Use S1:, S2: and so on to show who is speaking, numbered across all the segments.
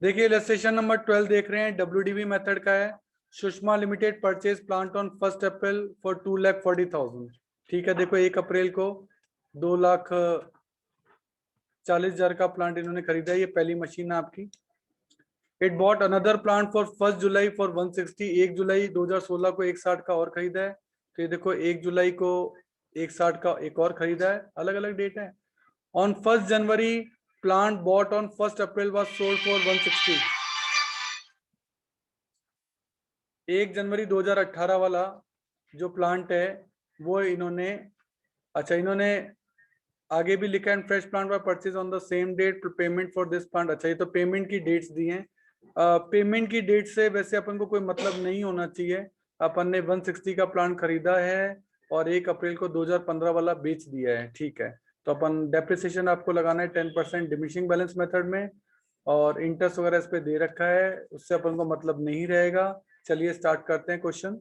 S1: देखिए illustration number 12 देख रहे हैं, WDV मेथड का है। Sushma limited purchase plant on 1 April for 2,40,000। ठीक है, देखो 1 अप्रैल को 2,40,000 का प्लांट इन्होंने खरीदा है। ये पहली मशीन है आपकी। It bought another plant for 1 July for 160। 1 जुलाई 2016 को 160 का और खरीदा है। तो ये देखो 1 जुलाई को 160 का एक और खरीदा है, अलग अलग डेट है। On 1 January plant bought on 1 April was sold for 160। 1 जनवरी 2018 वाला जो प्लांट है वो इन्होंने, अच्छा इन्होंने आगे भी लिखा है फ्रेश प्लांट पर purchase on the same date payment for this plant. अच्छा ये तो पेमेंट की डेट्स दी हैं। पेमेंट की डेट से वैसे अपन को कोई मतलब नहीं होना चाहिए। अपन ने 160 का प्लांट खरीदा है और 1 अप्रैल को 2015 वाला बेच दिया है। ठीक है, तो अपन डेप्रिसिएशन आपको लगाना है 10% डिमिनिशिंग बैलेंस मेथड में, और इंटरेस्ट वगैरह इस पे दे रखा है, उससे अपन को मतलब नहीं रहेगा। चलिए स्टार्ट करते हैं क्वेश्चन।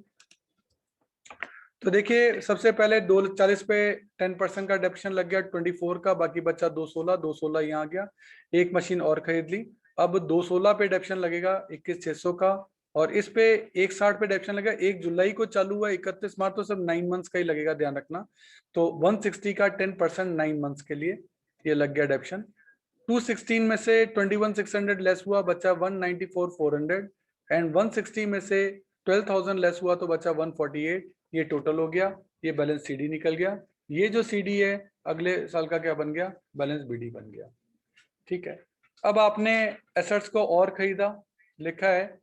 S1: तो देखिए सबसे पहले 240 पे 10% का डिडक्शन लग गया 24 का, बाकी बचा 216। 216 यहाँ आ गया, एक मशीन और खरीद ली। अब 216 पे डिडक्शन लगेगा 21,600 का, और इस पे 160 पे डिडक्शन लगेगा। 1 जुलाई को चालू हुआ 31 मार्च, तो सब 9 मंथ्स का ही लगेगा, ध्यान रखना। तो 160 का 10% 9 मंथ्स के लिए ये लग गया डिडक्शन। 216 में से 21,600 लेस हुआ, बचा 194,400, एंड 160 में से 12,000 लेस हुआ तो बचा 148। ये टोटल हो गया, ये बैलेंस सीडी निकल गया। ये जो सीडी है अगले साल का क्या बन गया, बैलेंस बीडी बन गया। ठीक है, अब आपने एसेट्स को और खरीदा, लिखा है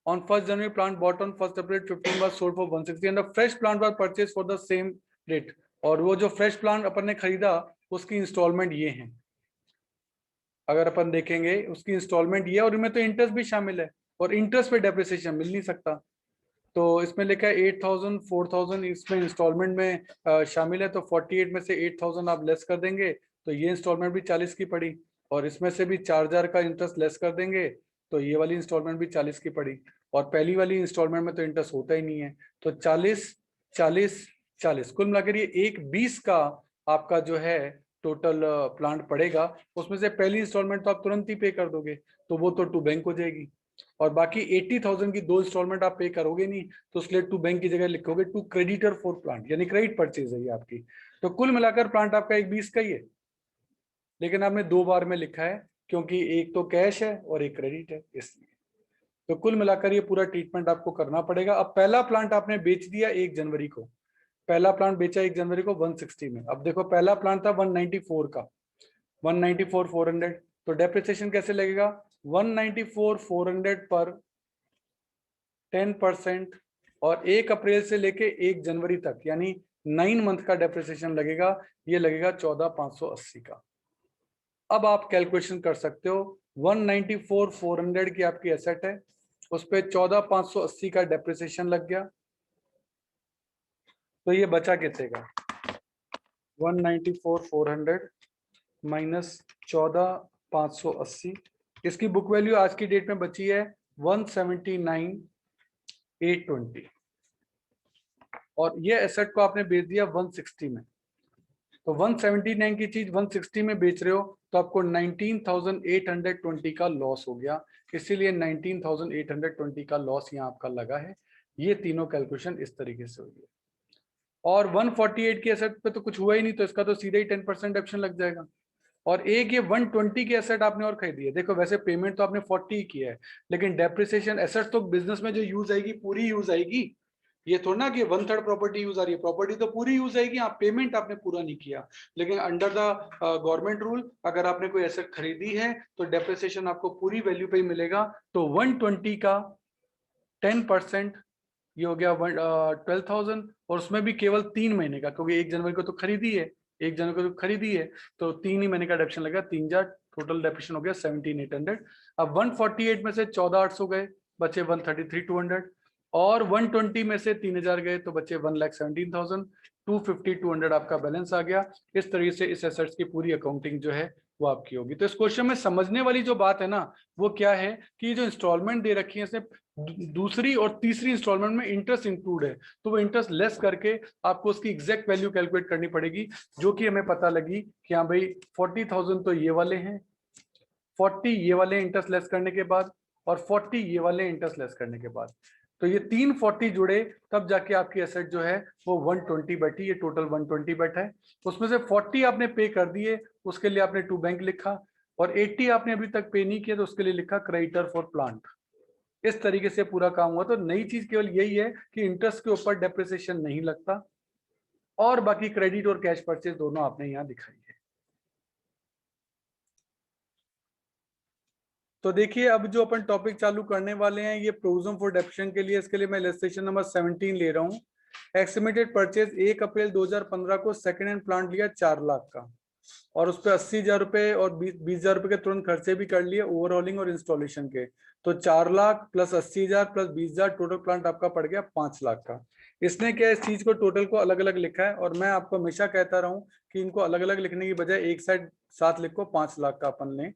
S1: on 1 January plant bought on 1 April 15 was sold for 160 and the fresh plant was purchase for the same date. और वो जो फ्रेश प्लांट अपन ने खरीदा उसकी इंस्टॉलमेंट ये है, अगर अपन देखेंगे उसकी इंस्टॉलमेंट ये, और इनमें तो इंटरेस्ट भी शामिल है, और इंटरेस्ट पे डेप्रिसिएशन मिल नहीं सकता। तो इसमें लिखा है 8,000 4,000 इसमें इंस्टॉलमेंट में शामिल है। तो 48 में से 8,000 आप लेस कर देंगे तो ये इंस्टॉलमेंट भी 40 की पड़ी, और इसमें से भी 4,000 का इंटरेस्ट लेस कर देंगे तो ये वाली इंस्टॉलमेंट भी 40 की पड़ी, और पहली वाली इंस्टॉलमेंट में तो इंटरेस्ट होता ही नहीं है। तो 40 40 40 कुल मिलाकर ये 1,20 का आपका जो है टोटल प्लांट पड़ेगा। उसमें से पहली इंस्टॉलमेंट तो आप तुरंत ही पे कर दोगे, तो वो तो टू बैंक हो जाएगी, और बाकी 80,000 की 2 इंस्टॉलमेंट आप पे करोगे नहीं, तो उसके लिए टू बैंक की जगह लिखोगे टू क्रेडिटर फॉर प्लांट, यानी क्रेडिट परचेज है ये आपकी। तो कुल मिलाकर प्लांट आपका 1,20 का ही है, लेकिन आपने 2 बार में लिखा है क्योंकि एक तो कैश है और एक क्रेडिट है, इसलिए। तो कुल मिलाकर ये पूरा ट्रीटमेंट आपको करना पड़ेगा। अब पहला प्लांट आपने बेच दिया 1 जनवरी को, पहला प्लांट बेचा 1 जनवरी को 160 में। अब देखो पहला प्लांट था 194 का, 194,400, तो डेप्रिसिएशन कैसे लगेगा, 194,400 पर 10%, और 1 अप्रैल से लेके 1 जनवरी तक यानी 9 मंथ का डेप्रिसिएशन लगेगा, ये लगेगा 14,580 का। अब आप कैलकुलेशन कर सकते हो, 194,400 की आपकी एसेट है, उस पर 14,580 का डेप्रिसिएशन लग गया, तो ये बचा कितने का, 194,400 माइनस 14,580। इसकी बुक वैल्यू आज की डेट में बची है 179,820, और ये एसेट को आपने बेच दिया 160 में। तो 179 की चीज 160 में बेच रहे हो तो आपको 19,820 का लॉस हो गया, इसीलिए 19,820 का लॉस यहाँ आपका लगा है। ये तीनों कैलकुलेशन इस तरीके से हुई है। और 148 की एसेट पे तो कुछ हुआ ही नहीं, तो इसका तो सीधे ही 10% डिडक्शन लग जाएगा। और एक ये 120 की एसेट आपने और खरीदी है, देखो वैसे पेमेंट तो आपने 40 किया है, लेकिन डेप्रिसिएशन एसेट तो बिजनेस में जो यूज आएगी पूरी यूज आएगी। ये थोड़ा ना कि 1/3 प्रॉपर्टी यूज आ रही है, प्रॉपर्टी तो पूरी यूज आएगी। आप पेमेंट आपने पूरा नहीं किया, लेकिन अंडर द गवर्नमेंट रूल अगर आपने कोई एसेट खरीदी है तो डेप्रिसिएशन आपको पूरी वैल्यू पे ही मिलेगा। तो 120 का 10% ये हो गया 12,000, और उसमें भी केवल 3 महीने का, क्योंकि 1 जनवरी को तो खरीदी है, 1 जनवरी को तो खरीदी है, तो 3 ही महीने का डेप्रिसिएशन लगा, 3,000, टोटल डेप्रिसिएशन हो गया 17,800। अब 148 में से 14,800 गए, बचे 133,200, और 120 में से 3,000 गए तो बचे 1,17,000, 250,200 आपका बैलेंस आ गया। इस तरीके से इस एसेट्स की पूरी अकाउंटिंग जो है वो आपकी होगी। तो इस क्वेश्चन में समझने वाली जो बात है ना वो क्या है कि जो इंस्टॉलमेंट दे रखी है इसमें दूसरी और तीसरी इंस्टॉलमेंट में इंटरेस्ट इंक्लूड है, तो वो इंटरेस्ट लेस करके आपको उसकी एग्जैक्ट वैल्यू कैलकुलेट करनी पड़ेगी, जो कि हमें पता लगी कि हाँ भाई 40,000 तो ये वाले हैं, 40 ये वाले इंटरेस्ट लेस करने के बाद और 40 ये वाले इंटरेस्ट लेस करने के बाद। तो ये 340 जुड़े तब जाके आपकी एसेट जो है वो 120 बैठी, ये टोटल 120 बैठा है। उसमें से 40 आपने पे कर दिए, उसके लिए आपने टू बैंक लिखा, और 80 आपने अभी तक पे नहीं किया तो उसके लिए लिखा क्रेडिटर फॉर प्लांट। इस तरीके से पूरा काम हुआ। तो नई चीज केवल यही है कि इंटरेस्ट के ऊपर डेप्रिसिएशन नहीं लगता, और बाकी क्रेडिट और कैश परचेज दोनों आपने यहाँ दिखाई है। तो देखिए अब जो अपन टॉपिक चालू करने वाले हैं ये प्रोविजन फॉर डेप्रिसिएशन के लिए, इसके लिए मैं इलस्ट्रेशन नंबर 17 ले रहा हूँ। एस्टिमेटेड परचेज 1 अप्रैल 2015 को सेकेंड हैंड प्लांट लिया 4 लाख का, और उस पर 80,000 रुपए और 20,000 रुपए के तुरंत खर्चे भी कर लिए ओवरऑलिंग और इंस्टॉलेशन के। तो 4 lakh plus 80,000 plus 20,000 total plant आपका पड़ गया 5 लाख का। इसने क्या इस चीज को टोटल को अलग अलग लिखा है, और मैं आपको हमेशा कहता रहा हूं कि इनको अलग अलग लिखने की बजाय एक साथ लिखो, 5 लाख का अपन लें।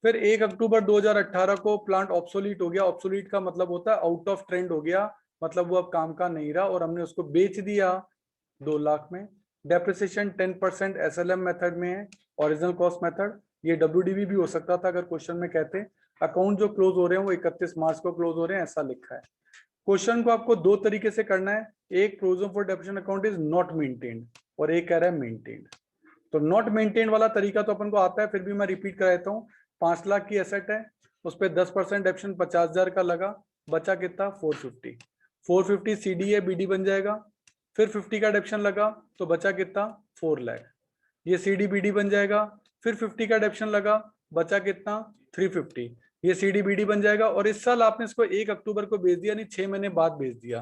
S1: फिर 1 अक्टूबर 2018 को प्लांट ऑब्सोलीट हो गया। ऑब्सोलीट का मतलब होता है आउट ऑफ ट्रेंड हो गया, मतलब वो अब काम का नहीं रहा और हमने उसको बेच दिया 2 लाख में। डेप्रिसिएशन 10% एसएलएम मेथड में है, ओरिजिनल कॉस्ट मेथड। ये डब्ल्यूडीवी भी हो सकता था अगर क्वेश्चन में कहते। अकाउंट जो क्लोज हो रहे हैं वो 31 मार्च को क्लोज हो रहे हैं, ऐसा लिखा है। क्वेश्चन को आपको 2 तरीके से करना है, एक provision for depreciation account is not maintained और एक कह रहा है मेंटेन्ड। तो नॉट मेंटेन वाला तरीका तो अपन को आता है, फिर भी मैं रिपीट कर देता हूँ। 5 लाख की एसेट है, उस पर 10% डेप्रिसिएशन 50,000 का लगा, बचा कितना 450। 450 सीडी है, बीडी बन जाएगा। फिर 50 का डेप्रिसिएशन लगा तो बचा कितना 4 लाख, ये सीडी बीडी बन जाएगा। फिर 50 का डेप्रिसिएशन लगा, बचा कितना 350, ये सीडी बीडी बन जाएगा। और इस साल आपने इसको 1 अक्टूबर को भेज दिया, नहीं 6 महीने बाद भेज दिया,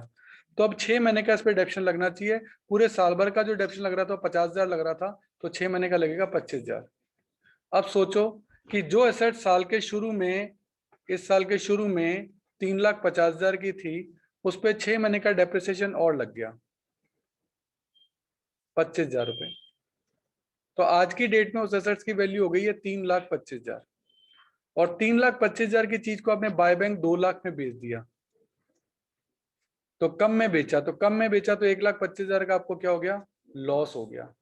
S1: तो अब 6 महीने का इस पे डेप्रिसिएशन लगना चाहिए। पूरे साल भर का जो डेप्रिसिएशन लग रहा था 50,000 लग रहा था, तो 6 महीने का लगेगा 25,000। अब सोचो कि जो एसेट साल के शुरू में, इस साल के शुरू में 3,50,000 की थी, उस पे 6 महीने का डेप्रिसिएशन और लग गया 25,000 रुपए। तो आज की डेट में उस एसेट्स की वैल्यू हो गई है 3,25,000, और 3,25,000 की चीज को आपने बाय बैंक 2 लाख में बेच दिया। तो कम में बेचा, तो 1,25,000 का आपको क्या हो गया, लॉस हो गया।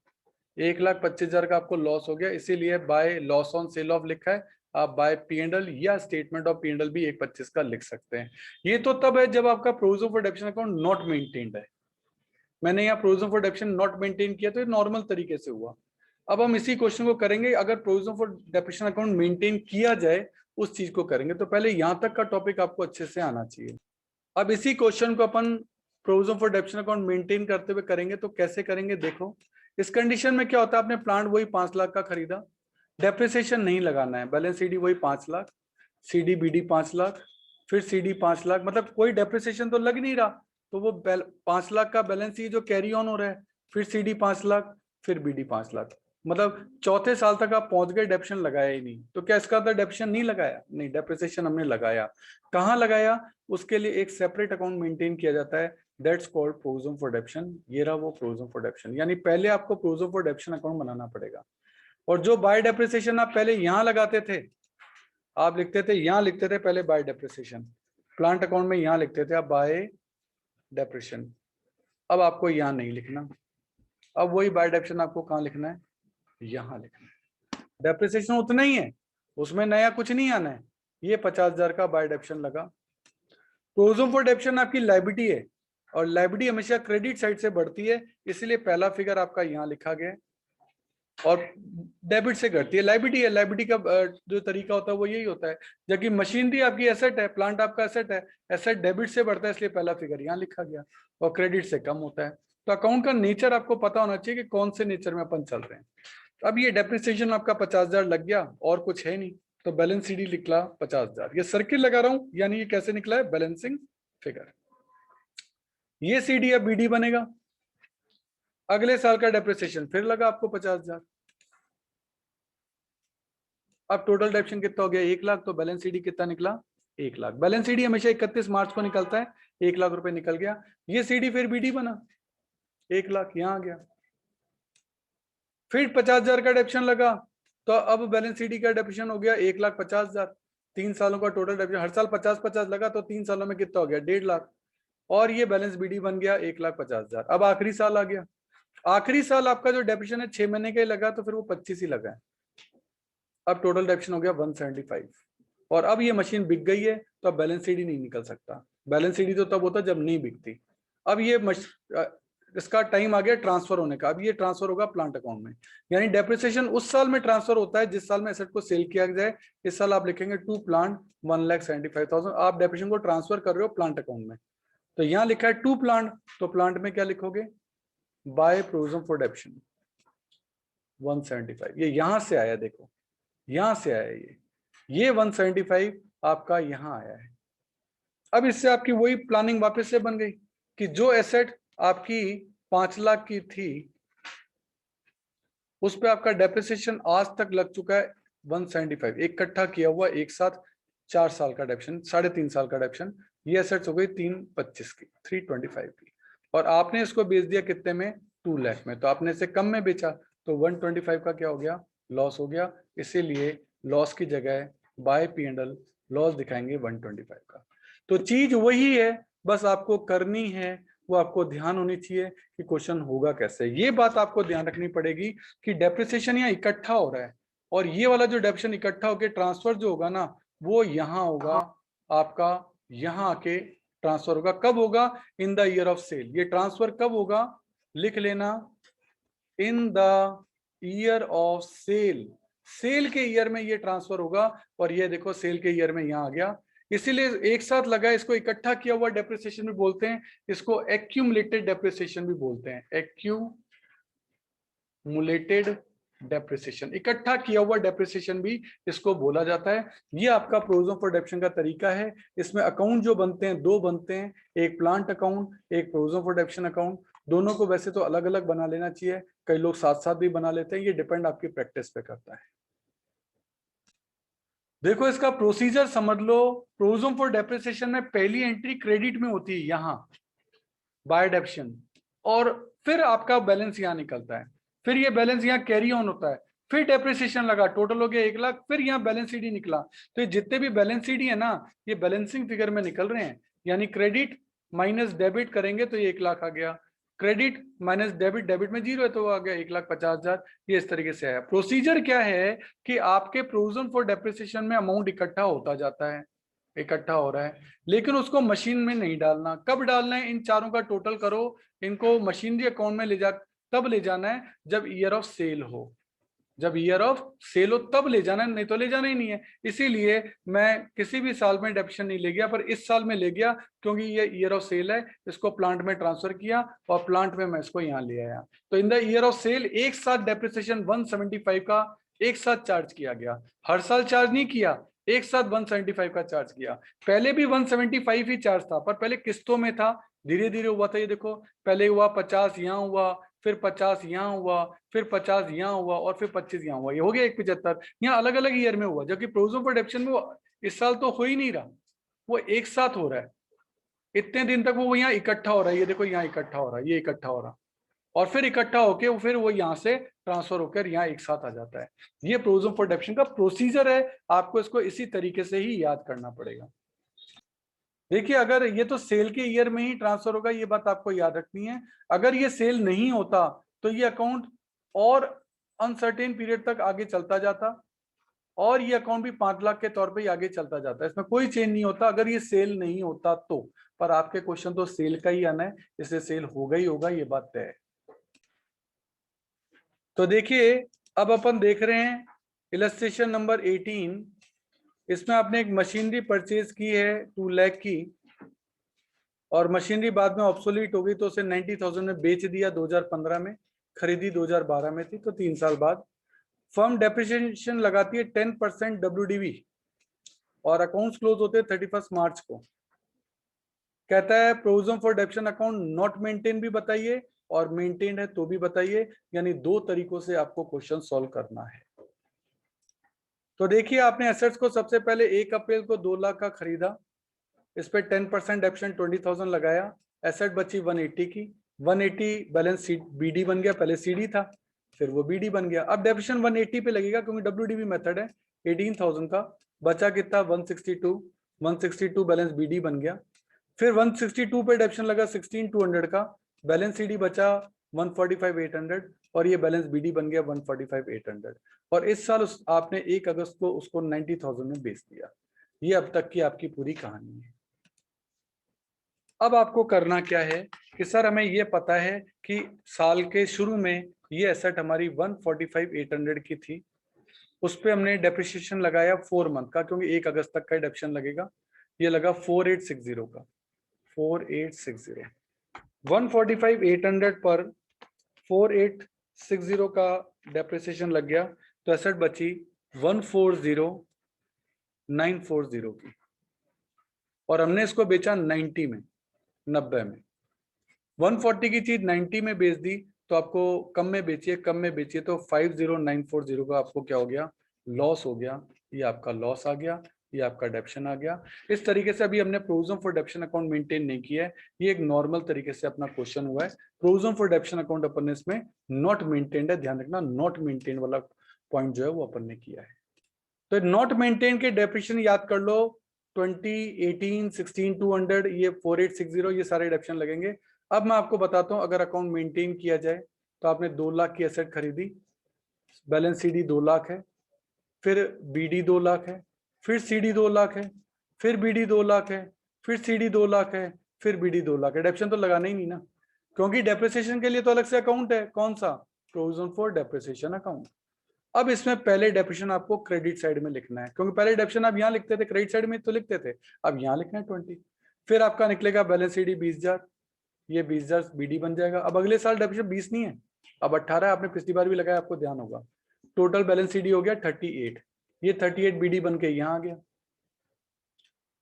S1: 1,25,000 का आपको लॉस हो गया, इसीलिए by loss on sale of लिखा है। आप बाय P&L या स्टेटमेंट ऑफ P&L भी 1,25 का लिख सकते हैं। ये तो तब है जब आपका provision for depreciation account not maintained है। मैंने यहाँ provision for depreciation not maintain किया तो ये नॉर्मल तरीके से हुआ। अब हम इसी क्वेश्चन को करेंगे अगर provision for depreciation account maintain किया जाए, उस चीज को करेंगे। तो पहले यहाँ तक का टॉपिक आपको अच्छे से आना चाहिए। अब इसी क्वेश्चन को अपन provision for depreciation account maintain करते हुए करेंगे, तो कैसे करेंगे देखो। इस कंडीशन में क्या होता है, आपने प्लांट वही 5 लाख का खरीदा, डेप्रिसिएशन नहीं लगाना है, बैलेंस सीडी वही 5 लाख, सीडी बीडी 5 लाख, फिर सीडी 5 लाख, मतलब कोई डेप्रिसिएशन तो लग नहीं रहा, तो वो 5 लाख का बैलेंस ही जो कैरी ऑन हो रहा है। फिर सीडी 5 लाख, फिर बीडी 5 लाख, मतलब चौथे साल तक आप पहुंच गए, डेप्रिसिएशन लगाया ही नहीं। तो क्या इसका डेप्रिसिएशन नहीं लगाया, नहीं, डेप्रिसिएशन हमने लगाया। कहाँ लगाया, उसके लिए एक सेपरेट अकाउंट मेंटेन किया जाता है, that's called provision for depreciation. ये रहा वो प्रोविजन फॉर डेप्रिसिएशन, यानी पहले आपको प्रोविजन फॉर डेप्रिसिएशन अकाउंट बनाना पड़ेगा। और जो बाय डेप्रिसिएशन आप पहले यहां लगाते थे, आप लिखते थे यहां लिखते थे पहले बाय डेप्रिसिएशन, प्लांट अकाउंट में यहां लिखते थे आप बाय डेप्रिसिएशन। अब आपको यहां नहीं लिखना, अब वही बाय डेप्रिसिएशन आपको कहां लिखना है, यहां लिखना है। डेप्रिसिएशन उतना ही है, उसमें नया कुछ नहीं आना है। ये 50,000 का बाय डेप्रिसिएशन लगा। प्रोविजन फॉर डेप्रिसिएशन आपकी लायबिलिटी है, और लायबिलिटी हमेशा क्रेडिट साइड से बढ़ती है, इसलिए पहला फिगर आपका यहां लिखा गया है, और डेबिट से घटती है। लायबिलिटी है, लायबिलिटी का जो तरीका होता है वो यही होता है। जबकि मशीनरी आपकी एसेट है, प्लांट आपका एसेट है, एसेट डेबिट से बढ़ता है, इसलिए पहला फिगर यहाँ लिखा गया, और क्रेडिट से कम होता है। तो अकाउंट का नेचर आपको पता होना चाहिए कि कौन से नेचर में अपन चल रहे हैं। अब ये डेप्रिसिएशन आपका 50,000 लग गया, और कुछ है नहीं, तो बैलेंस सीडी निकला 50,000। ये सर्किल लगा रहा हूं, यानी ये कैसे निकला है, बैलेंसिंग फिगर। ये सीडी अब बीडी बनेगा। अगले साल का डेप्रिसिएशन फिर लगा आपको 50,000। अब टोटल डेप्रिसिएशन कितना हो गया, 1 लाख, तो बैलेंस सीडी कितना निकला, 1 लाख। बैलेंस सीडी हमेशा 31 मार्च को निकलता है, 1 लाख रुपए निकल गया। ये सीडी फिर बीडी बना, 1 लाख यहां आ गया। फिर 50,000 का डेप्रिसिएशन लगा, तो अब बैलेंस सीडी का डेप्रिसिएशन हो गया 1,50,000। 3 सालों का टोटल डेप्रिसिएशन, हर साल 50-50 लगा, तो 3 सालों में कितना हो गया, 1.5 लाख। और ये बैलेंस बीडी बन गया 1,50,000। अब आखिरी साल आ गया, आखिरी साल आपका जो डेप्रिसिएशन है 6 महीने का ही लगा, तो फिर वो 25 ही लगा है। अब टोटल डेप्शन हो गया 175 और अब ये मशीन बिक गई है तो अब बैलेंस शीट ही नहीं निकल सकता। बैलेंस शीट तो तब होता जब नहीं बिकती। अब ये इसका टाइम आ गया ट्रांसफर होने का। अब ये ट्रांसफर होगा प्लांट अकाउंट में, यानी डेप्रिसिएशन उस साल में ट्रांसफर होता है जिस साल में एसेट को सेल किया जाए। इस साल आप लिखेंगे टू प्लांट 1,75,000, आप डेप्रिसिएशन को ट्रांसफर कर रहे हो प्लांट अकाउंट में। तो यहाँ लिखा है टू प्लांट, तो प्लांट में क्या लिखोगे, बाय प्रोविजन फॉर डेप्रिसिएशन 175। ये यहां से आया, देखो यहां से आया ये 175 आपका यहां आया है। अब इससे आपकी वही प्लानिंग वापस से बन गई कि जो एसेट आपकी 5 लाख की थी उस पे आपका डेप्रिसिएशन आज तक लग चुका है 175, इकट्ठा किया हुआ एक साथ 4 साल का डेप्रिसिएशन, 3.5 साल का डेप्रिसिएशन। ये एसेट्स हो गई 325 की, 325 की, और आपने इसको बेच दिया कितने में, 2 लाख में। तो आपने इसे कम में बेचा तो 125 का क्या हो गया, लॉस हो गया। इसीलिए लॉस की जगह बाय P&L लॉस दिखाएंगे 125 का। तो चीज वही है, बस आपको करनी है, वो आपको ध्यान होनी चाहिए कि क्वेश्चन होगा कैसे। ये बात आपको ध्यान रखनी पड़ेगी कि डेप्रिसिएशन यहाँ इकट्ठा हो रहा है और ये वाला जो डेप्रिसिएशन इकट्ठा होकर ट्रांसफर जो होगा ना वो यहाँ होगा, आपका यहाँ आके ट्रांसफर होगा। कब होगा, in the year of sale. ये ट्रांसफर कब होगा, लिख लेना, in the year of sale. Sale के ईयर में ये ट्रांसफर होगा और ये देखो सेल के ईयर में यहाँ आ गया। इसीलिए एक साथ लगा, इसको इकट्ठा किया हुआ डेप्रिसिएशन भी बोलते हैं, इसको एक्यूमुलेटेड डेप्रिसिएशन भी बोलते हैं। एक्यूमुलेटेड डेप्रिसिएशन, इकट्ठा किया हुआ डेप्रिसिएशन भी इसको बोला जाता है। ये आपका प्रोविजन फॉर डेप्रिसिएशन का तरीका है। इसमें अकाउंट जो बनते हैं, 2 बनते हैं, एक प्लांट अकाउंट, एक प्रोविजन फॉर डेप्रिसिएशन अकाउंट। दोनों को वैसे तो अलग अलग बना लेना चाहिए, कई लोग साथ साथ भी बना लेते हैं, ये डिपेंड आपकी प्रैक्टिस पे करता है। देखो इसका प्रोसीजर समझ लो। प्रोविजन फॉर डेप्रिसिएशन में पहली एंट्री क्रेडिट में होती है, यहाँ बाय डेप्रिसिएशन, और फिर आपका बैलेंस यहाँ निकलता है, फिर ये बैलेंस यहाँ कैरी ऑन होता है, फिर डेप्रिसिएशन लगा, टोटल हो गया 1 लाख, फिर यहाँ बैलेंस शीट ही निकला। तो ये जितने भी बैलेंस शीट है ना, ये बैलेंसिंग फिगर में निकल रहे हैं, यानी क्रेडिट माइनस डेबिट करेंगे तो ये 1 लाख आ गया, क्रेडिट माइनस डेबिट, डेबिट में 0 है तो आ गया 1,50,000। ये इस तरीके से आया। प्रोसीजर क्या है कि आपके प्रोविजन फॉर डेप्रिसिएशन में अमाउंट इकट्ठा होता जाता है, इकट्ठा हो रहा है, लेकिन उसको मशीन में नहीं डालना। कब डालना है, इन चारों का टोटल करो, इनको मशीनरी अकाउंट में ले जा, तब ले जाना है जब ईयर ऑफ सेल हो। जब ईयर ऑफ सेल हो तब ले जाना है, नहीं तो ले जाना ही नहीं है। इसीलिए मैं किसी भी साल में डेप्रिसिएशन नहीं ले गया, पर इस साल में ले गया क्योंकि ये ईयर ऑफ सेल है। इसको प्लांट में ट्रांसफर किया और प्लांट में मैं इसको यहाँ ले आया। तो in the year of sale एक साथ डेप्रिसिएशन 175 का एक साथ चार्ज किया गया। हर साल चार्ज नहीं किया, एक साथ 175 का चार्ज किया। पहले भी 175 ही चार्ज था, पर पहले किस्तों में था, धीरे धीरे हुआ था। ये देखो पहले हुआ 50 यहाँ हुआ, फिर 50 यहाँ हुआ, फिर 50 यहाँ हुआ और फिर 25 यहाँ हुआ, ये हो गया 175। यहाँ अलग अलग ईयर में हुआ, जबकि प्रोविजन फॉर डेप्रिसिएशन में वो इस साल तो हो ही नहीं रहा, वो एक साथ हो रहा है। इतने दिन तक वो यहाँ इकट्ठा हो रहा है, ये देखो यहाँ इकट्ठा हो रहा है, ये इकट्ठा हो रहा, और फिर इकट्ठा होके वो फिर वो यहाँ से ट्रांसफर होकर यहाँ एक साथ आ जाता है। ये प्रोविजन फॉर डेप्रिसिएशन का प्रोसीजर है, आपको इसको इसी तरीके से ही याद करना पड़ेगा। देखिए अगर ये तो सेल के ईयर में ही ट्रांसफर होगा, ये बात आपको याद रखनी है। अगर ये सेल नहीं होता तो ये अकाउंट और अनसर्टेन पीरियड तक आगे चलता जाता, और ये अकाउंट भी 5 लाख के तौर पे ही आगे चलता जाता है, इसमें कोई चेंज नहीं होता अगर ये सेल नहीं होता तो। पर आपके क्वेश्चन तो सेल का ही आना है, इसलिए सेल होगा ही होगा, ये बात तय है। तो देखिए अब अपन देख रहे हैं इलस्ट्रेशन नंबर 18। इसमें आपने एक मशीनरी परचेज की है 2 लाख की, और मशीनरी बाद में ऑब्सोलीट हो गई तो उसे 90,000 में बेच दिया 2015 में, खरीदी 2012 में थी, तो 3 साल बाद फर्म डेप्रिसिएशन लगाती है 10% WDV और अकाउंट्स क्लोज होते हैं 31 मार्च को। कहता है provision for depreciation account not maintain भी बताइए और मेंटेन्ड है तो भी बताइए, यानी 2 तरीकों से आपको क्वेश्चन सॉल्व करना है। तो देखिए आपने एसेट्स को सबसे पहले 1 अप्रैल को 2 लाख का खरीदा, इस पे 10% डेप्रिसिएशन 20,000 लगाया, एसेट बची 180 की, 180 बैलेंस शीट BD बन गया, पहले CD था फिर वो BD बन गया। अब डेप्रिसिएशन 180 पे लगेगा क्योंकि WDV मेथड है, 18,000 का बचा कितना 162 बैलेंस BD बन गया। फिर 162 पे डेप्रिसिएशन लगा 16,200 का, बैलेंस CD बचा 145,800 और ये बैलेंस बीडी बन गया 145,800 और इस साल आपने 1 अगस्त को उसको 90,000 में बेच दिया। ये अब तक की आपकी पूरी कहानी है। अब आपको करना क्या है कि सर हमें ये पता है कि साल के शुरू में ये एसेट हमारी 145,800 की थी, उस पर हमने डेप्रिसिएशन लगाया 4 मंथ का, क्योंकि 1 अगस्त तक का डेप्रिसिएशन लगेगा। ये लगा 4860 का, 4860 145,800 पर 4860 का डेप्रिसिएशन लग गया, तो एसेट बची 140,940 की, और हमने इसको बेचा 90 में, 90 में। 140 की चीज 90 में बेच दी तो आपको कम में बेचिए, कम में बेचिए, तो 50,940 का आपको क्या हो गया, लॉस हो गया। ये आपका लॉस आ गया, ये आपका डेप्शन आ गया। इस तरीके से अभी हमने प्रोविजन फॉर डेप्शन अकाउंट मेंटेन नहीं किया है, ये एक नॉर्मल तरीके से अपना क्वेश्चन हुआ है। प्रोविजन फॉर डेप्शन अकाउंट अपन ने इसमें नॉट मेंटेन्ड है, ध्यान रखना, नॉट मेंटेन वाला पॉइंट जो है वो अपन ने किया है। तो नॉट मेंटेन के डेप्रिसिएशन याद कर लो, 2018, 16, 200, ये 4860, ये सारे डेप्शन लगेंगे। अब मैं आपको बताता हूं, अगर अकाउंट मेंटेन किया जाए तो आपने 2 लाख की एसेट खरीदी, बैलेंस सीडी 2 लाख है, फिर बीडी 2 लाख है, फिर सीडी 2 लाख है, फिर बीडी 2 लाख है, फिर सीडी 2 लाख है, फिर बीडी 2 लाख है। डेप्शन तो लगाना ही नहीं ना, क्योंकि डेप्रिसिएशन के लिए तो अलग से अकाउंट है। कौन सा? Provision for depreciation account. अब इसमें पहले डेप्रिसिएशन आपको क्रेडिट साइड में लिखना है, क्योंकि पहले डेप्रिसिएशन आप यहाँ लिखते थे, क्रेडिट साइड में तो लिखते थे, अब यहाँ लिखना है 20। फिर आपका निकलेगा बैलेंस सीडी 20,000, ये 20,000 बीडी बन जाएगा। अब अगले साल डेप्रिसिएशन 20 नहीं है, अब 18, आपने पिछली बार भी लगाया, आपको ध्यान होगा। टोटल बैलेंस सीडी हो गया 38, ये 38 बीडी बन के यहाँ आ गया।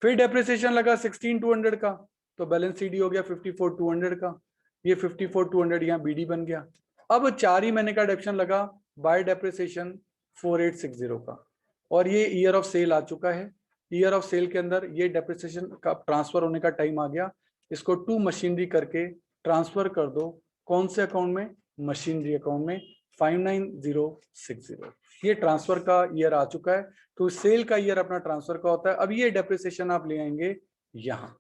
S1: फिर डेप्रिसिएशन लगा 16,200 का, तो बैलेंस सीडी हो गया 54,200 का, ये 54,200 यहाँ बीडी बन गया। अब 4 ही महीने का डेप्रिसिएशन लगा बाय डेप्रिसिएशन 4860 का, और ये ईयर ऑफ सेल आ चुका है। ईयर ऑफ सेल के अंदर ये डेप्रिसिएशन का ट्रांसफर होने का टाइम आ गया, इसको टू मशीनरी करके ट्रांसफर कर दो। कौन से अकाउंट में? मशीनरी अकाउंट में, 59060। ये ट्रांसफर का ईयर आ चुका है, तो सेल का ईयर अपना ट्रांसफर का होता है। अब ये डेप्रिसिएशन आप ले आएंगे यहाँ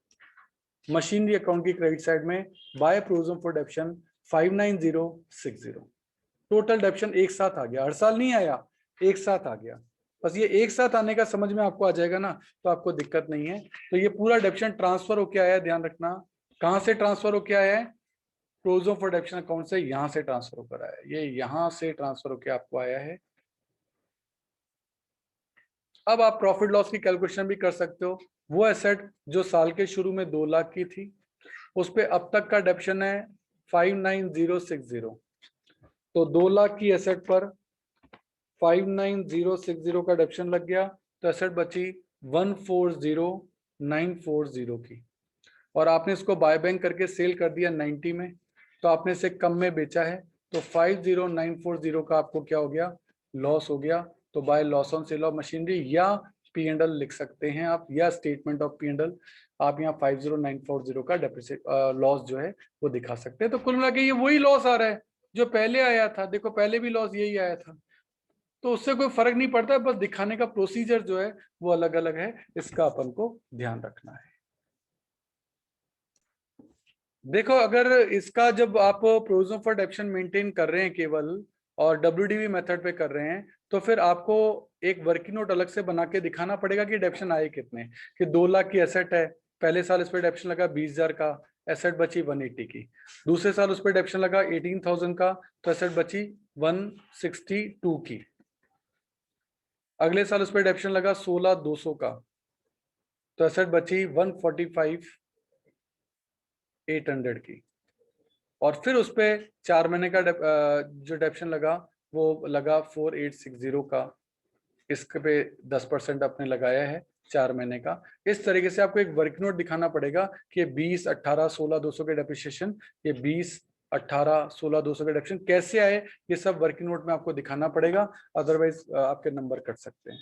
S1: मशीनरी अकाउंट की क्रेडिट साइड में, बाय प्रोविजन फॉर डेप्शन 59060। टोटल डेप्शन एक साथ आ गया, हर साल नहीं आया, एक साथ आ गया। बस ये एक साथ आने का समझ में आपको आ जाएगा ना, तो आपको दिक्कत नहीं है। तो ये पूरा डेप्शन ट्रांसफर होके आया, ध्यान रखना। कहां से ट्रांसफर होके आया है? प्रोविजन फॉर डेप्शन अकाउंट से यहां से ट्रांसफर होकर आया है, ये यहां से ट्रांसफर होके आपको आया है। अब आप प्रॉफिट लॉस की कैलकुलेशन भी कर सकते हो। वो एसेट जो साल के शुरू में 2 लाख की थी, उस पे अब तक का डेप्शन है 59060, तो 2 लाख की एसेट पर 59060 का डेप्शन लग गया, तो एसेट बची 140,940 की, और आपने इसको बाय बैंक करके सेल कर दिया 90 में, तो आपने इसे कम में बेचा है, तो 50,940 का आपको क्या हो गया, लॉस हो गया। तो by loss on sale of machinery या P&L लिख सकते हैं आप, या स्टेटमेंट ऑफ P&L आप यहाँ 50,940 का डेप्रिसिएट लॉस जो है वो दिखा सकते हैं। तो कुल मिला के ये वही लॉस आ रहा है जो पहले आया था। देखो पहले भी लॉस यही आया था, तो उससे कोई फर्क नहीं पड़ता, बस दिखाने का प्रोसीजर जो है वो अलग अलग है, इसका अपन को ध्यान रखना है। देखो अगर इसका जब आप प्रोविजन फॉर डेप्शन मेंटेन कर रहे हैं केवल, और WDV मेथड पे कर रहे हैं, तो फिर आपको एक वर्किंग नोट अलग से बना के दिखाना पड़ेगा कि डेप्शन आए कितने, कि 2 लाख की एसेट है, पहले साल इस पर डेप्शन लगा 20,000 का, एसेट बची 180 की। दूसरे साल उस पर डेप्शन लगा 18,000 का, तो एसेट बची 162 की। अगले साल उस पर डेप्शन लगा 16,200 का, तो एसेट बची 145,800 की। और फिर उस पे 4 महीने का जो डेप्शन लगा वो लगा 4860 का, इसके पे 10% आपने लगाया है 4 महीने का। इस तरीके से आपको एक वर्क नोट दिखाना पड़ेगा कि 20, 18, 16,200 के डेप्रिसिएशन, ये 20, 18, 16,200 के डेप्रिसिएशन कैसे आए, ये सब वर्किंग नोट में आपको दिखाना पड़ेगा, अदरवाइज आपके नंबर कट सकते हैं।